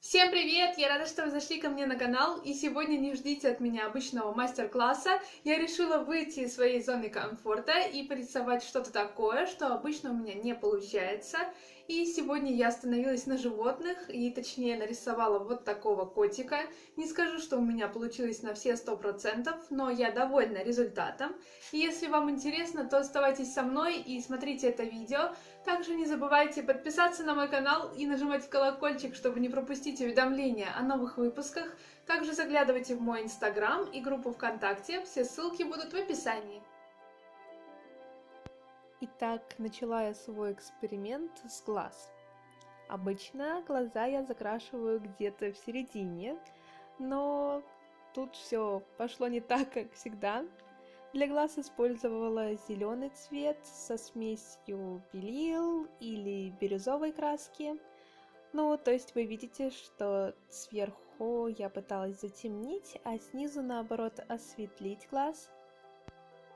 Всем привет! Я рада, что вы зашли ко мне на канал, и сегодня не ждите от меня обычного мастер-класса. Я решила выйти из своей зоны комфорта и порисовать что-то такое, что обычно у меня не получается. И сегодня я остановилась на животных, и точнее нарисовала вот такого котика. Не скажу, что у меня получилось на все 100%, но я довольна результатом. И если вам интересно, то оставайтесь со мной и смотрите это видео. Также не забывайте подписаться на мой канал и нажимать колокольчик, чтобы не пропустить уведомления о новых выпусках. Также заглядывайте в мой инстаграм и группу ВКонтакте, все ссылки будут в описании. Итак, начала я свой эксперимент с глаз. Обычно глаза я закрашиваю где-то в середине, но тут все пошло не так, как всегда. Для глаз использовала зеленый цвет со смесью белил или бирюзовой краски. Ну, то есть вы видите, что сверху я пыталась затемнить, а снизу, наоборот, осветлить глаз.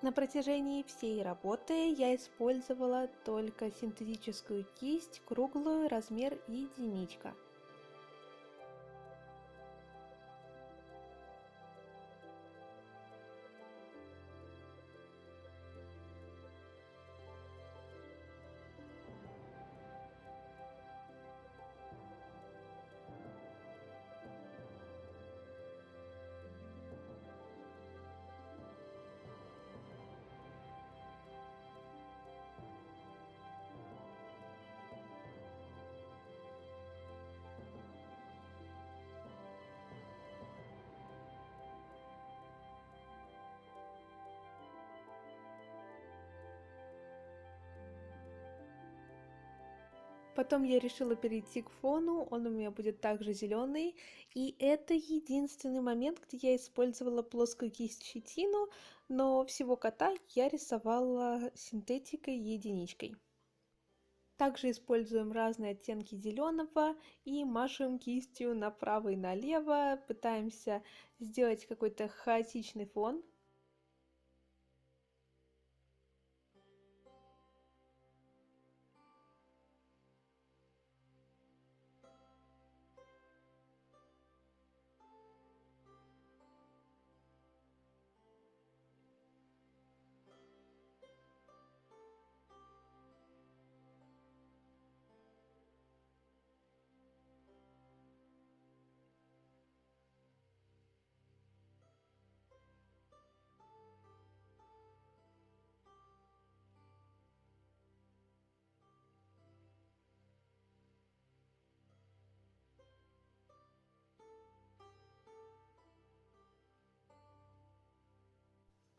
На протяжении всей работы я использовала только синтетическую кисть, круглую, размер единичка. Потом я решила перейти к фону, он у меня будет также зеленый. И это единственный момент, где я использовала плоскую кисть щетину, но всего кота я рисовала синтетикой единичкой. Также используем разные оттенки зеленого и машем кистью направо и налево, пытаемся сделать какой-то хаотичный фон.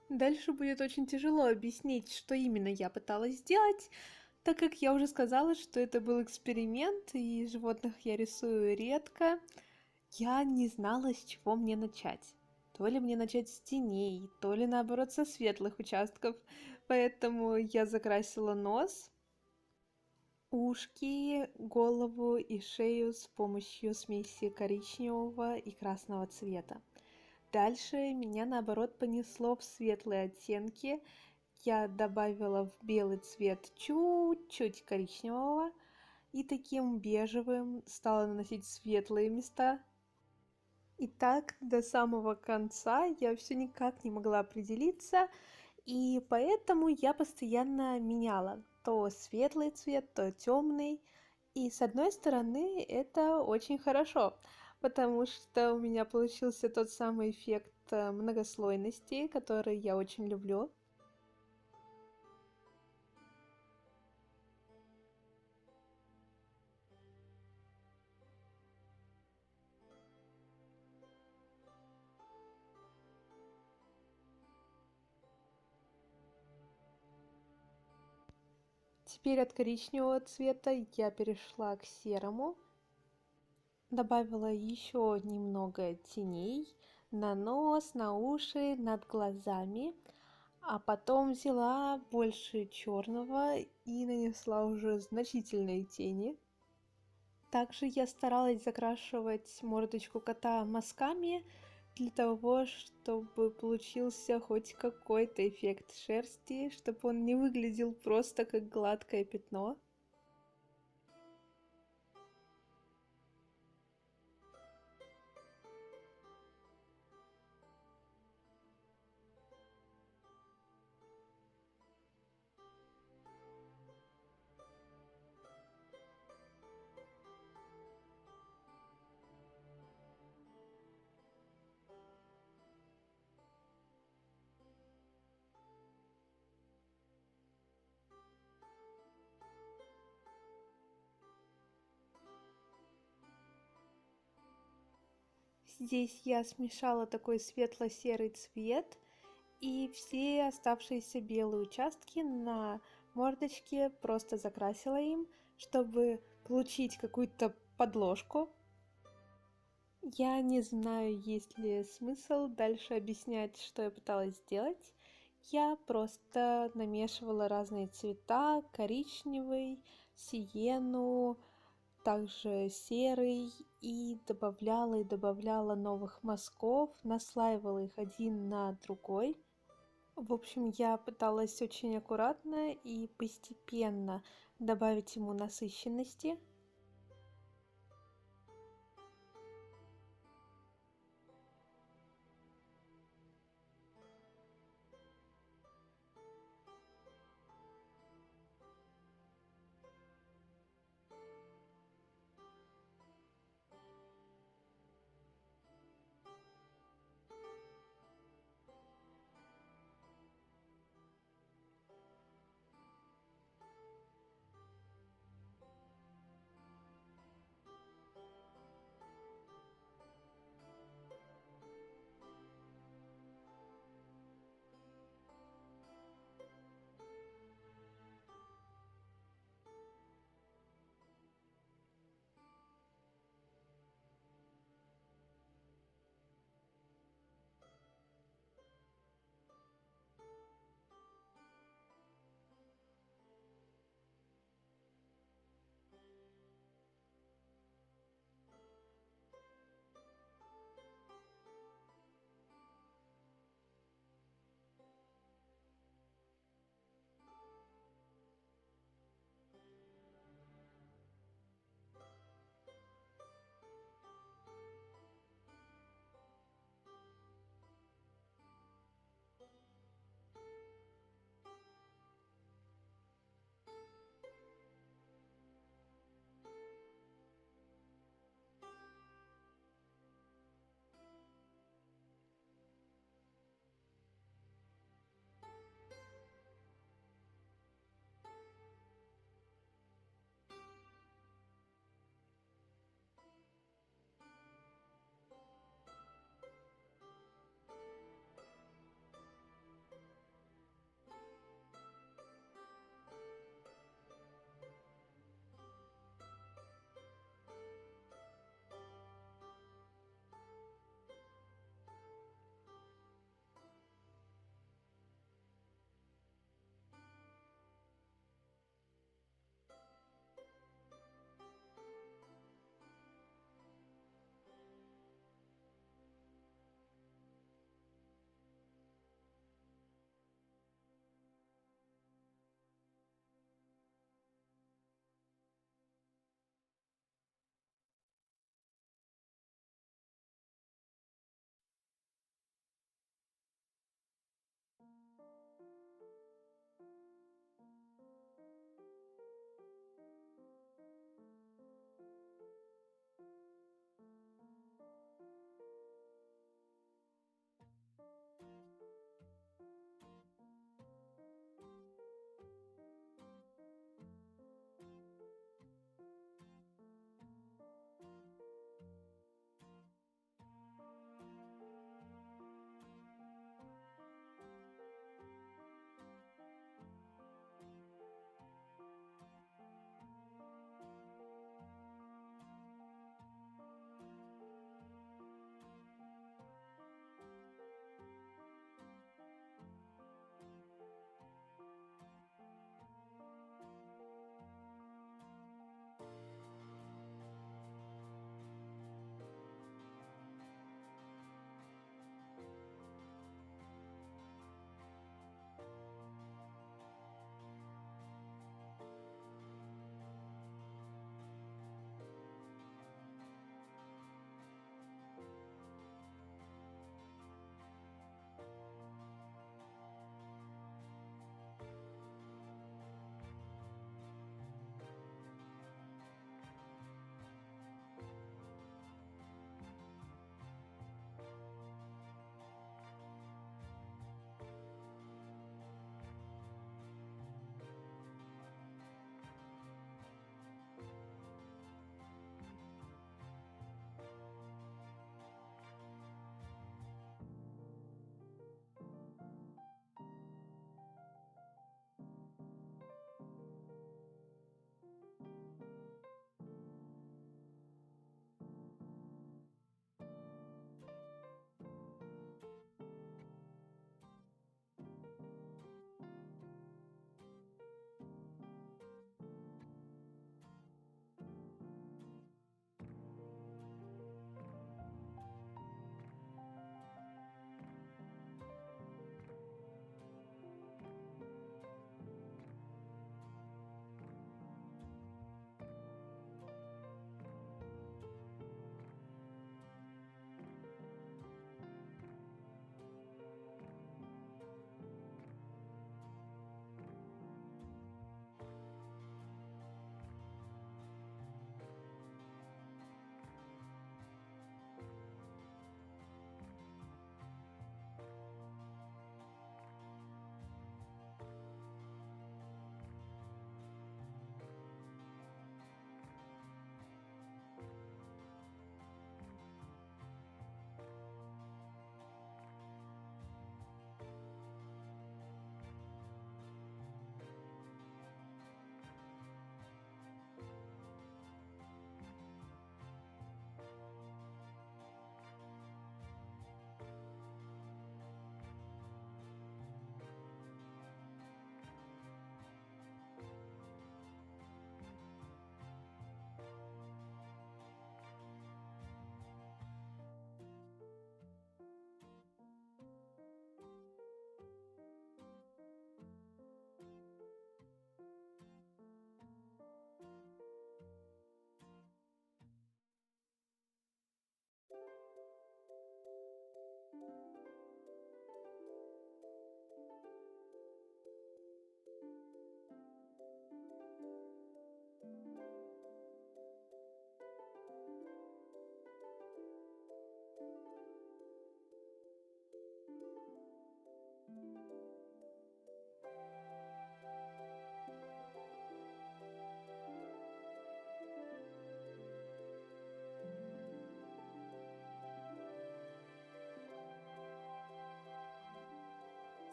Дальше будет очень тяжело объяснить, что именно я пыталась сделать, так как я уже сказала, что это был эксперимент, и животных я рисую редко. Я не знала, с чего мне начать. То ли мне начать с теней, то ли наоборот со светлых участков. Поэтому я закрасила нос, ушки, голову и шею с помощью смеси коричневого и красного цвета. Дальше меня наоборот понесло в светлые оттенки. Я добавила в белый цвет чуть-чуть коричневого и таким бежевым стала наносить светлые места. И так до самого конца я все никак не могла определиться, и поэтому я постоянно меняла то светлый цвет, то темный. И с одной стороны это очень хорошо, потому что у меня получился тот самый эффект многослойности, который я очень люблю. Теперь от коричневого цвета я перешла к серому. Добавила еще немного теней на нос, на уши, над глазами. А потом взяла больше черного и нанесла уже значительные тени. Также я старалась закрашивать мордочку кота мазками для того, чтобы получился хоть какой-то эффект шерсти, чтобы он не выглядел просто как гладкое пятно. Здесь я смешала такой светло-серый цвет и все оставшиеся белые участки на мордочке просто закрасила им, чтобы получить какую-то подложку. Я не знаю, есть ли смысл дальше объяснять, что я пыталась сделать. Я просто намешивала разные цвета: коричневый, сиену, также серый, и добавляла новых мазков, наслаивала их один на другой. В общем, я пыталась очень аккуратно и постепенно добавить ему насыщенности.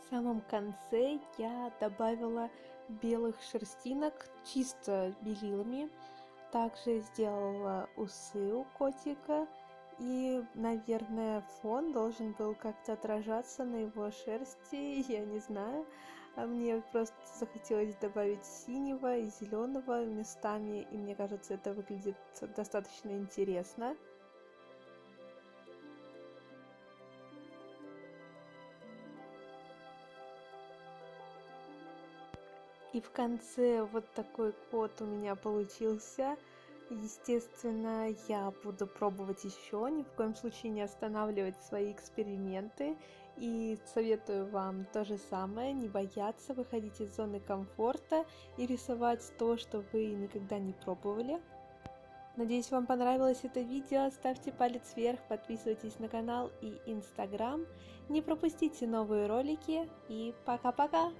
В самом конце я добавила белых шерстинок чисто белилами. Также сделала усы у котика. И, наверное, фон должен был как-то отражаться на его шерсти, я не знаю. А мне просто захотелось добавить синего и зеленого местами, и мне кажется, это выглядит достаточно интересно. И в конце вот такой кот у меня получился. Естественно, я буду пробовать еще, ни в коем случае не останавливать свои эксперименты. И советую вам то же самое, не бояться выходить из зоны комфорта и рисовать то, что вы никогда не пробовали. Надеюсь, вам понравилось это видео. Ставьте палец вверх, подписывайтесь на канал и Инстаграм. Не пропустите новые ролики и пока-пока!